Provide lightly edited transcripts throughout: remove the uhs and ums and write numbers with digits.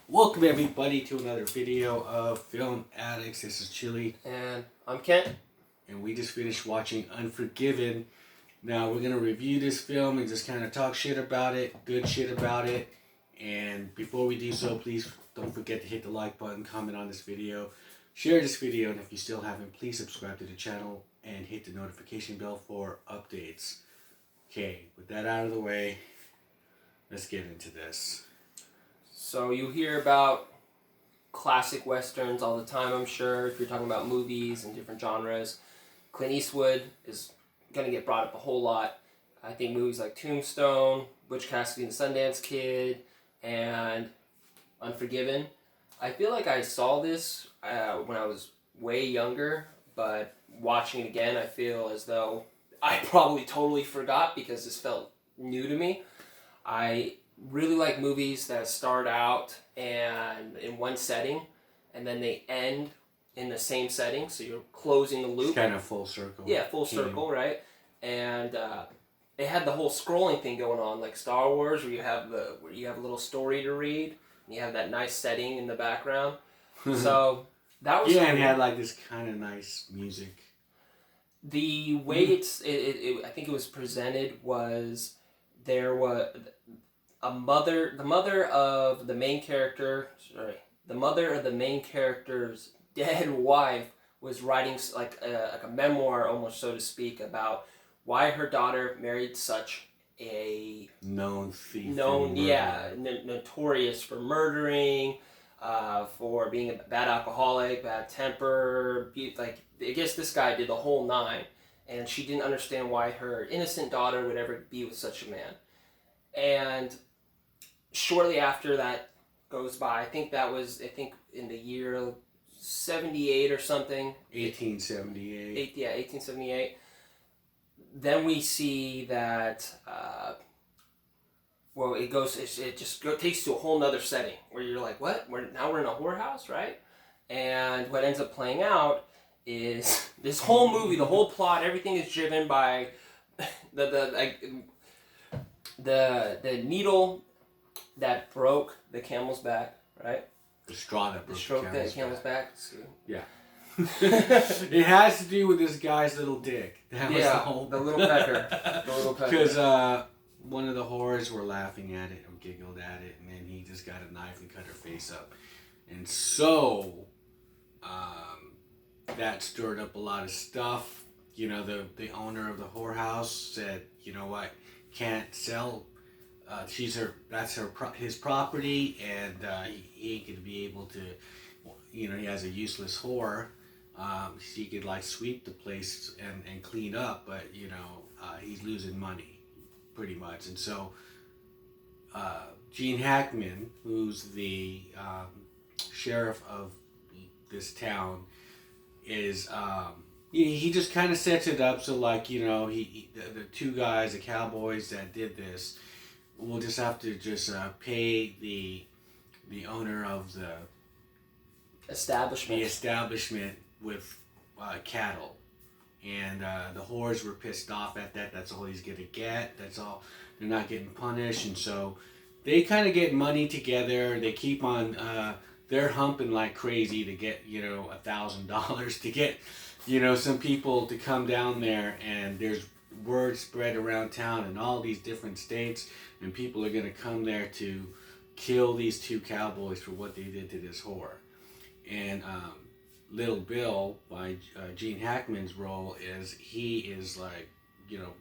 Welcome everybody to another video of Film Addicts. This is Chili. And I'm Kent. And we just finished watching Unforgiven. Now we're going to review this film and just kind of talk shit about it, good shit about it. And before we do so, please don't forget to hit the like button, comment on this video, share this video, and if you still haven't, please subscribe to the channel and hit the notification bell for updates. Okay, with that out of the way, let's get into this. So you hear about classic westerns all the time, I'm sure, if you're talking about movies and different genres. Clint Eastwood is going to get brought up a whole lot. I think movies like Tombstone, Butch Cassidy and the Sundance Kid, and Unforgiven. I feel like I saw this when I was way younger, but watching it again, I feel as though I probably totally forgot because this felt new to me. I really like movies that start out and in one setting and then they end in the same setting, so you're closing the loop. It's kind of full circle. Yeah, full circle, right? And it had the whole scrolling thing going on, like Star Wars, where you have a little story to read, and you have that nice setting in the background. So that was and it had like this kind of nice music. The way I think it was presented was there was the mother of the main character's dead wife was writing like a memoir, almost, so to speak, about why her daughter married such a known thief, notorious for murdering, for being a bad alcoholic, bad temper. Like, I guess this guy did the whole nine, and she didn't understand why her innocent daughter would ever be with such a man. And shortly after that goes by, I think in the year 78 or something. 1878. 1878. Then we see that, it takes to a whole nother setting where you're like, what? We're in a whorehouse, right? And what ends up playing out is this whole movie, the whole plot, everything is driven by the needle that broke the camel's back, right? The straw that broke the camel's back. Yeah. It has to do with this guy's little dick. That was the little pecker. Because one of the whores were laughing at it or giggled at it, and then he just got a knife and cut her face up. And so that stirred up a lot of stuff. You know, the owner of the whorehouse said, you know what, can't sell. His property, and he ain't gonna be able to. You know, he has a useless whore. She could like sweep the place and clean up, but you know, he's losing money, pretty much. And so, Gene Hackman, who's the sheriff of this town, is he just kind of sets it up so, like, you know, the two guys, the cowboys that did this, we'll just have to pay the owner of the establishment with cattle. And the whores were pissed off at that. That's all he's gonna get. That's all. They're not getting punished, and so they kind of get money together. They keep on. They're humping like crazy to get, you know, $1,000 to get, you know, some people to come down there, and there's word spread around town in all these different states, and people are going to come there to kill these two cowboys for what they did to this whore. And Little Bill, by Gene Hackman's role, he is like, you know,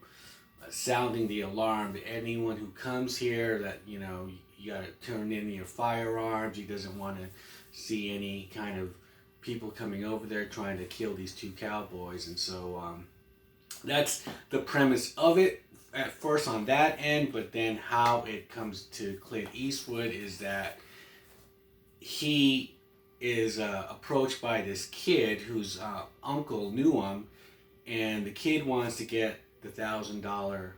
sounding the alarm to anyone who comes here that, you know, you got to turn in your firearms. He doesn't want to see any kind of people coming over there trying to kill these two cowboys. And so that's the premise of it at first on that end, but then how it comes to Clint Eastwood is that he is approached by this kid whose uncle knew him, and the kid wants to get the $1,000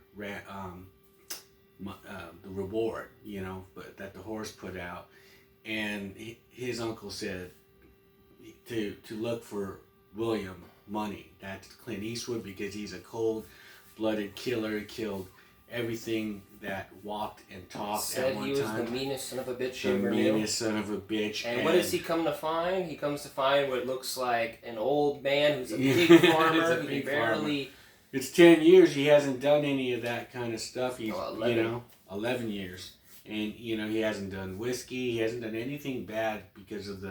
the reward, you know, but that the horse put out, and his uncle said to look for William Money. That's Clint Eastwood, because he's a cold-blooded killer. He killed everything that walked and talked Said at one he was time. the meanest son of a bitch The you ever knew. meanest son of a bitch. And what does he come to find? He comes to find what looks like an old man who's a big farmer. He can barely. It's 10 years. He hasn't done any of that kind of stuff. He's 11. 11 years, and he hasn't done whiskey. He hasn't done anything bad because of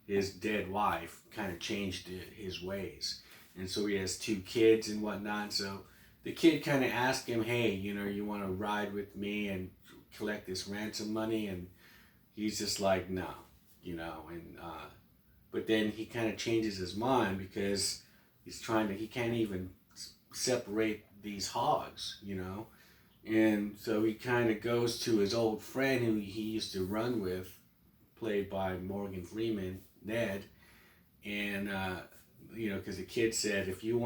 his dead wife. Kind of changed his ways, and so he has 2 kids and whatnot. So the kid kind of asked him, "Hey, you want to ride with me and collect this ransom money?" And he's just like, "No," and but then he kind of changes his mind because he can't even separate these hogs, and so he kind of goes to his old friend who he used to run with, played by Morgan Freeman, Ned, and because the kid said, if you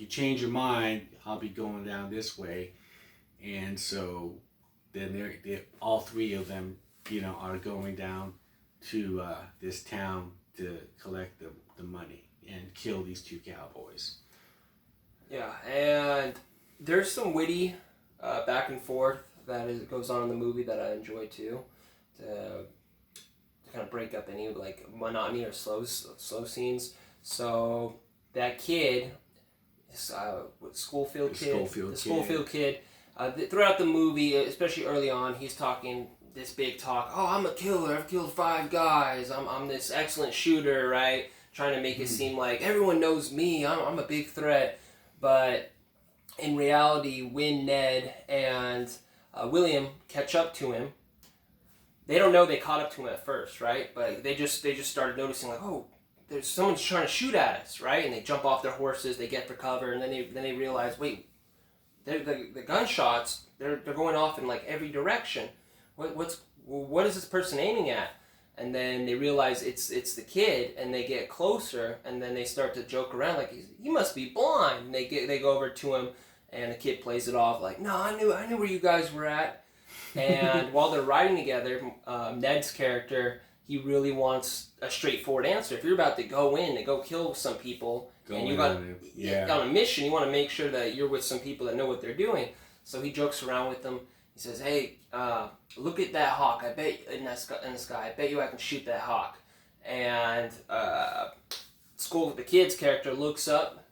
change your mind, I'll be going down this way, and so then they're all 3 of them, are going down to this town to collect the money and kill these 2 cowboys. Yeah, and there's some witty back and forth that goes on in the movie that I enjoy too, to kind of break up any like monotony or slow scenes. So that kid, Schofield kid, throughout the movie, especially early on, he's talking this big talk. Oh, I'm a killer. I've killed 5 guys. I'm this excellent shooter, right? Trying to make it seem like everyone knows me. I'm a big threat. But in reality, when Ned and William catch up to him, they don't know they caught up to him at first, right? But they just started noticing like, oh, there's someone's trying to shoot at us, right? And they jump off their horses, they get for cover, and then they realize, wait, the gunshots they're going off in like every direction. What is this person aiming at? And then they realize it's the kid, and they get closer, and then they start to joke around like he must be blind. And they go over to him, and the kid plays it off like, no, I knew where you guys were at. And while they're riding together, Ned's character, he really wants a straightforward answer. If you're about to go in to go kill some people, and you got on a mission, you want to make sure that you're with some people that know what they're doing. So he jokes around with them. He says, "Hey, look at that hawk. I bet in the sky. I bet you I can shoot that hawk." And the kid's character looks up,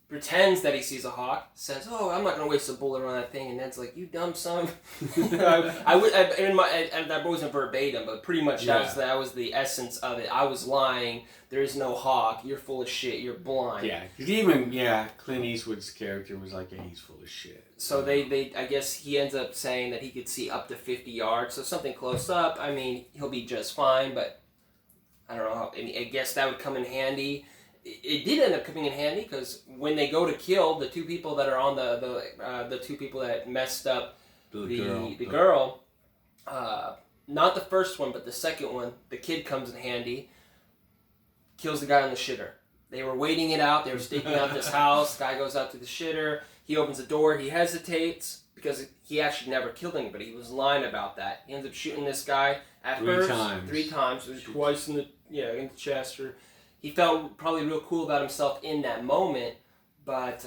pretends that he sees a hawk, says, "Oh, I'm not gonna waste a bullet on that thing." And Ned's like, "You dumb son." And that wasn't verbatim, but pretty much that was the essence of it. I was lying. There is no hawk. You're full of shit. You're blind. Yeah, even Clint Eastwood's character was like, "Yeah, he's full of shit." So they I guess he ends up saying that he could see up to 50 yards, so something close up. I mean, he'll be just fine, but I don't know. I guess that would come in handy. It did end up coming in handy because when they go to kill the 2 people that are on the 2 people that messed up the girl, not the first one but the second one, the kid comes in handy, kills the guy on the shitter. They were waiting it out. They were staking out this house. Guy goes out to the shitter. He opens the door. He hesitates because he actually never killed anybody. He was lying about that. He ends up shooting this guy at 3 times. 3 times. Twice in the chest. He felt probably real cool about himself in that moment, but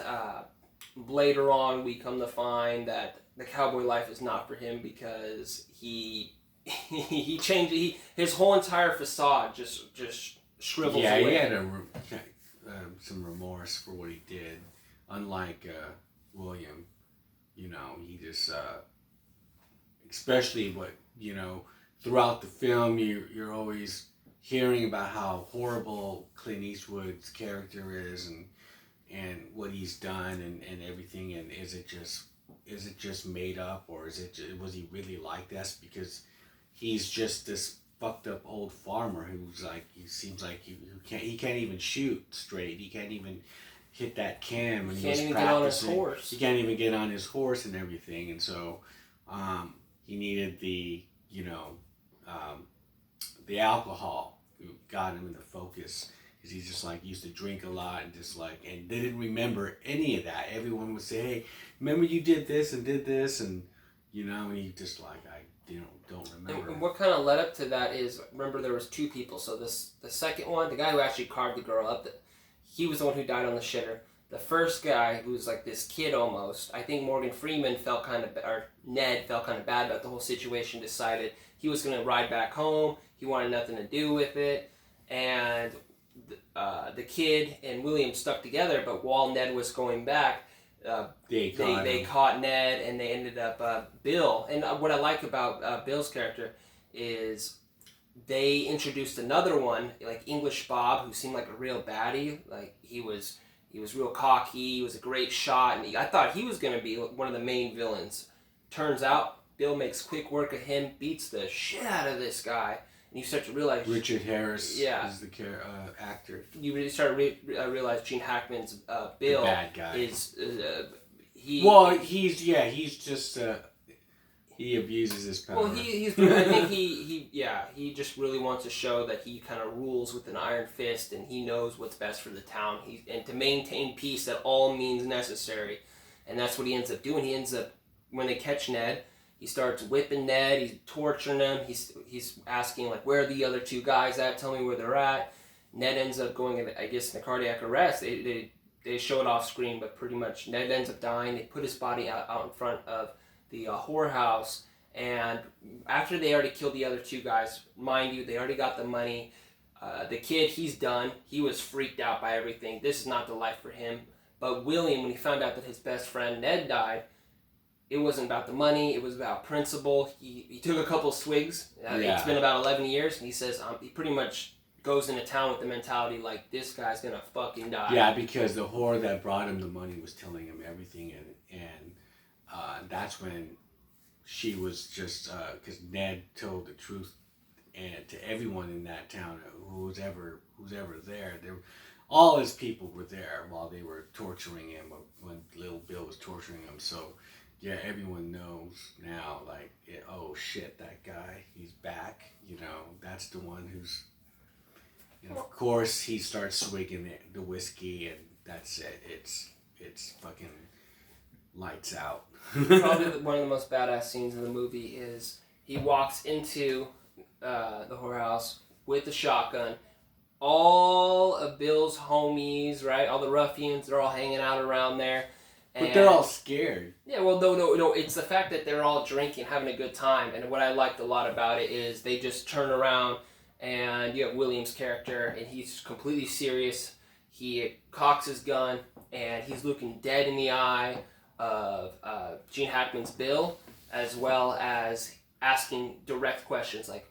later on we come to find that the cowboy life is not for him because he changed. His whole entire facade just shrivels away. Yeah, he had some remorse for what he did. Unlike William, he just, especially throughout the film, you're always hearing about how horrible Clint Eastwood's character is and what he's done and everything, and is it just made up, or was he really like this? Because he's just this fucked up old farmer who's like, he seems like he can't even shoot straight. He can't even hit that cam, and he can't even get on his horse. He can't even get on his horse and everything, and so he needed the alcohol got him into focus, because he's just like used to drink a lot and and they didn't remember any of that. Everyone would say, "Hey, remember you did this and and he just like, I don't remember." And what kind of led up to that is, remember there was 2 people. So the second one, the guy who actually carved the girl up, he was the one who died on the shitter. The first guy, who's like this kid almost, I think Morgan Freeman felt kind of, or Ned felt kind of bad about the whole situation, decided he was going to ride back home. He wanted nothing to do with it. And the kid and William stuck together, but while Ned was going back, they caught Ned, and they ended up Bill. And what I like about Bill's character is they introduced another one, like English Bob, who seemed like a real baddie. Like he was real cocky. He was a great shot, and I thought he was going to be one of the main villains. Turns out, Bill makes quick work of him, beats the shit out of this guy, and you start to realize Richard Harris is the actor. You really start to realize Gene Hackman's Bill, the bad guy, is he's just he abuses his power. Well, I think he just really wants to show that he kind of rules with an iron fist, and he knows what's best for the town. And to maintain peace at all means necessary, and that's what he ends up doing. He ends up, when they catch Ned, he starts whipping Ned. He's torturing him. He's asking, like, where are the other two guys at? Tell me where they're at. Ned ends up going, I guess, in a cardiac arrest. They show it off screen, but pretty much Ned ends up dying. They put his body out in front of the whorehouse, and after they already killed the other two guys, mind you, they already got the money. The kid, he's done. He was freaked out by everything. This is not the life for him. But William, when he found out that his best friend Ned died, it wasn't about the money. It was about principle. He took a couple swigs. It's been about 11 years, and he says he pretty much goes into town with the mentality like, this guy's gonna fucking die. Yeah, because the whore that brought him the money was telling him everything, and that's when she was just because Ned told the truth, and to everyone in that town, who's ever there, all his people were there while they were torturing him, when little Bill was torturing him. So yeah, everyone knows now, like, oh shit, that guy, he's back. That's the one who's. And of course, he starts swigging the whiskey, and that's it. It's fucking lights out. Probably one of the most badass scenes in the movie is he walks into the whorehouse with the shotgun. All of Bill's homies, right? All the ruffians, they're all hanging out around there. But they're all scared. Yeah, well, no. It's the fact that they're all drinking, having a good time. And what I liked a lot about it is they just turn around, and you have William's character, and he's completely serious. He cocks his gun, and he's looking dead in the eye of Gene Hackman's Bill, as well as asking direct questions like,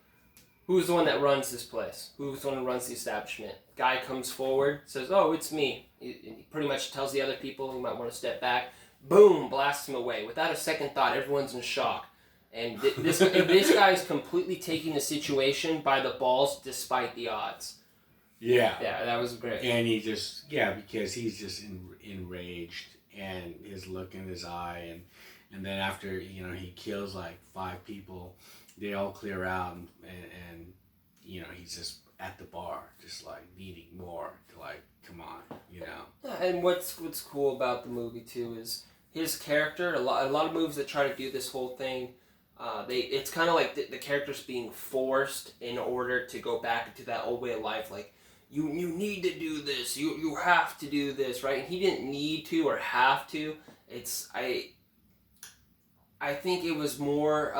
who's the one that runs this place? Who's the one who runs the establishment? Guy comes forward, says, oh, it's me. He pretty much tells the other people he might want to step back. Boom, blasts him away. Without a second thought, everyone's in shock. And this guy is completely taking the situation by the balls despite the odds. Yeah. Yeah, that was great. And he just, because he's just enraged, and his look in his eye, and then after, he kills like 5 people, they all clear out, and he's just at the bar, just like needing more to, like, come on, Yeah, and what's cool about the movie too is his character. A lot of movies that try to do this whole thing, it's kind of like the character's being forced in order to go back into that old way of life. Like, you need to do this. You have to do this, right? And he didn't need to or have to. I think it was more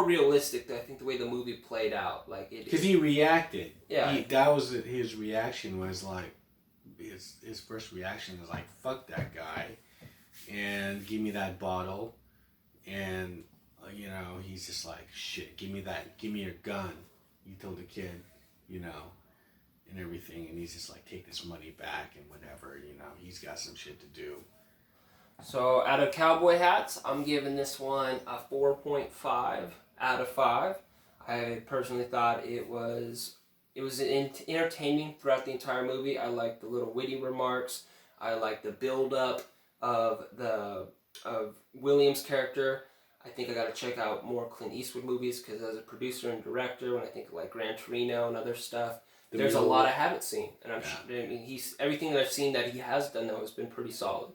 realistic. I think the way the movie played out, like it. Because he reacted. Yeah. That was his reaction. Was like his first reaction was like, "Fuck that guy," and give me that bottle, and he's just like, "Shit, give me your gun." You told the kid, and everything, and he's just like, "Take this money back and whatever." He's got some shit to do. So out of Cowboy Hats, I'm giving this one a 4.5 out of 5. I personally thought it was entertaining throughout the entire movie. I liked the little witty remarks. I liked the build up of William's character. I think I got to check out more Clint Eastwood movies, because as a producer and director, when I think of like Gran Torino and other stuff, there's a lot I haven't seen, and everything that I've seen that he has done though has been pretty solid.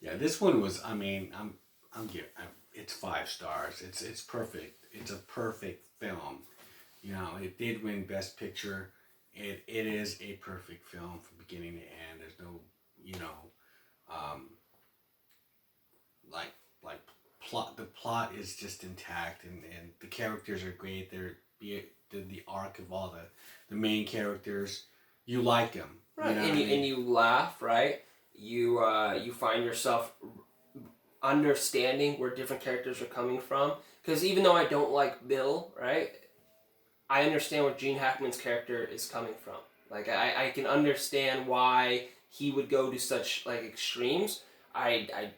Yeah, this one was. I mean, it's 5 stars. It's perfect. It's a perfect film. It did win Best Picture. It is a perfect film from beginning to end. There's no, um, like like plot. The plot is just intact, and the characters are great. The arc of all the main characters. You like them, Right, you know and you laugh, right? You find yourself understanding where different characters are coming from. Because even though I don't like Bill, right, I understand where Gene Hackman's character is coming from. Like I can understand why he would go to such like extremes. I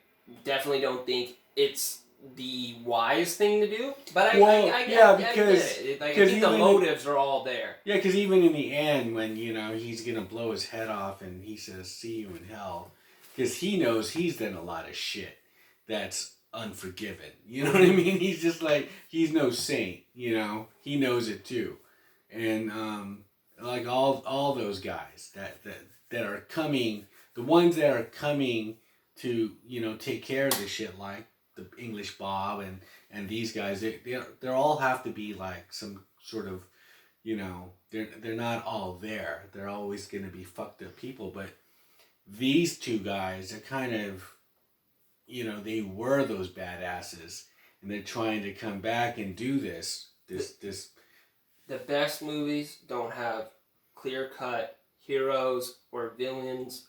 definitely don't think it's the wise thing to do, but I get it. Like I think the motives are all there. Yeah, because even in the end, when he's gonna blow his head off, and he says, "See you in hell," because he knows he's done a lot of shit that's unforgiven. You know what I mean? He's just like he's no saint. He knows it too, and like all those guys that are coming, the ones that are coming to take care of this shit, like the English Bob and these guys, they all have to be like some sort of they're not all there. They're always going to be fucked up people, but these two guys are kind of they were those badasses, and they're trying to come back and do this. The best movies don't have clear cut heroes or villains.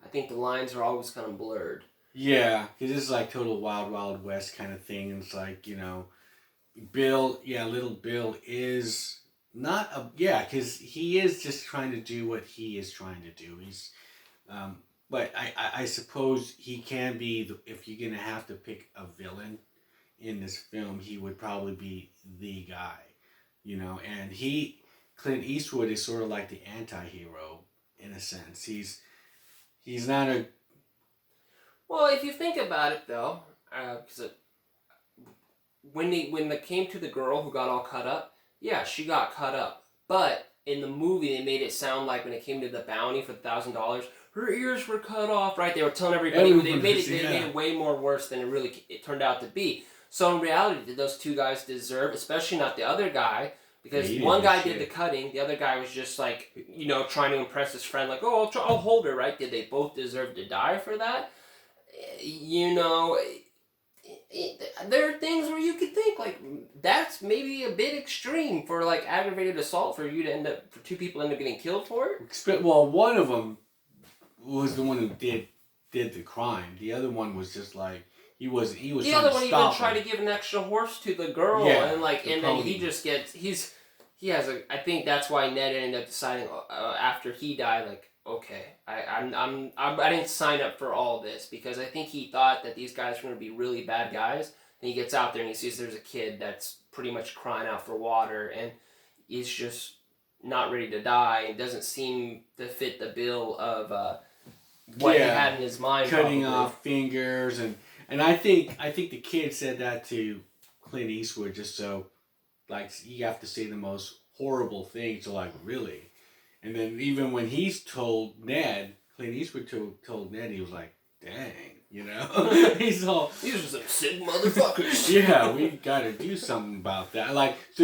I think the lines are always kind of blurred. Yeah, because this is like total Wild Wild West kind of thing. And it's like, Bill, little Bill is not because he is just trying to do what he is trying to do. But I suppose he can be, if you're going to have to pick a villain in this film, he would probably be the guy, and Clint Eastwood is sort of like the anti-hero in a sense. He's not a... Well, if you think about it, though, because when they came to the girl who got all cut up, yeah, she got cut up. But in the movie, they made it sound like when it came to the bounty for $1,000, her ears were cut off, right? They were telling everybody, they made it way more worse than it turned out to be. So in reality, did those two guys deserve, especially not the other guy, because one guy did the cutting, the other guy was just like, trying to impress his friend, like, oh, I'll hold her, right? Did they both deserve to die for that? There are things where you could think like that's maybe a bit extreme for like aggravated assault for two people to end up getting killed for it. Well, one of them was the one who did the crime. The other one was just like he was. The other one even tried to give an extra horse to the girl, and then he just gets he has a. I think that's why Ned ended up deciding after he died, like, okay, I didn't sign up for all this, because I think he thought that these guys were going to be really bad guys, and he gets out there and he sees there's a kid that's pretty much crying out for water, and he's just not ready to die, and doesn't seem to fit the bill of what he had in his mind. Cutting off fingers, and I think the kid said that to Clint Eastwood just so, like, you have to say the most horrible thing, so like, really. And then even when he's told Ned, Clint Eastwood told Ned, he was like, dang, he's all... These are some sick motherfuckers. Yeah, we gotta do something about that. Like, so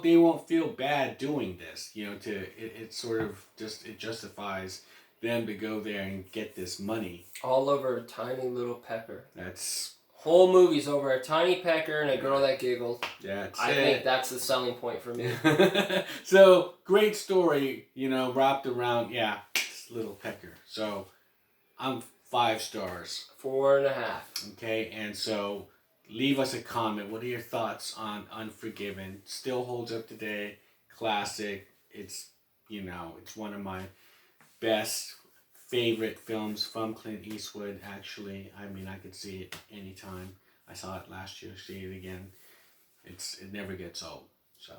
they won't feel bad doing this, it sort of it justifies them to go there and get this money. All over a tiny little pecker. That's... Whole movie's over a tiny pecker and a girl that giggled. I think that's the selling point for me. So, great story, wrapped around, this little pecker. So, I'm 5 stars. 4.5. Okay, and so leave us a comment. What are your thoughts on Unforgiven? Still holds up today. Classic. It's, it's one of my best favorite films from Clint Eastwood, actually. I mean, I could see it anytime. I saw it last year, see it again. It never gets old. So,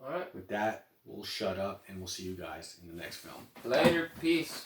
all right. With that, we'll shut up and we'll see you guys in the next film. Later. Peace.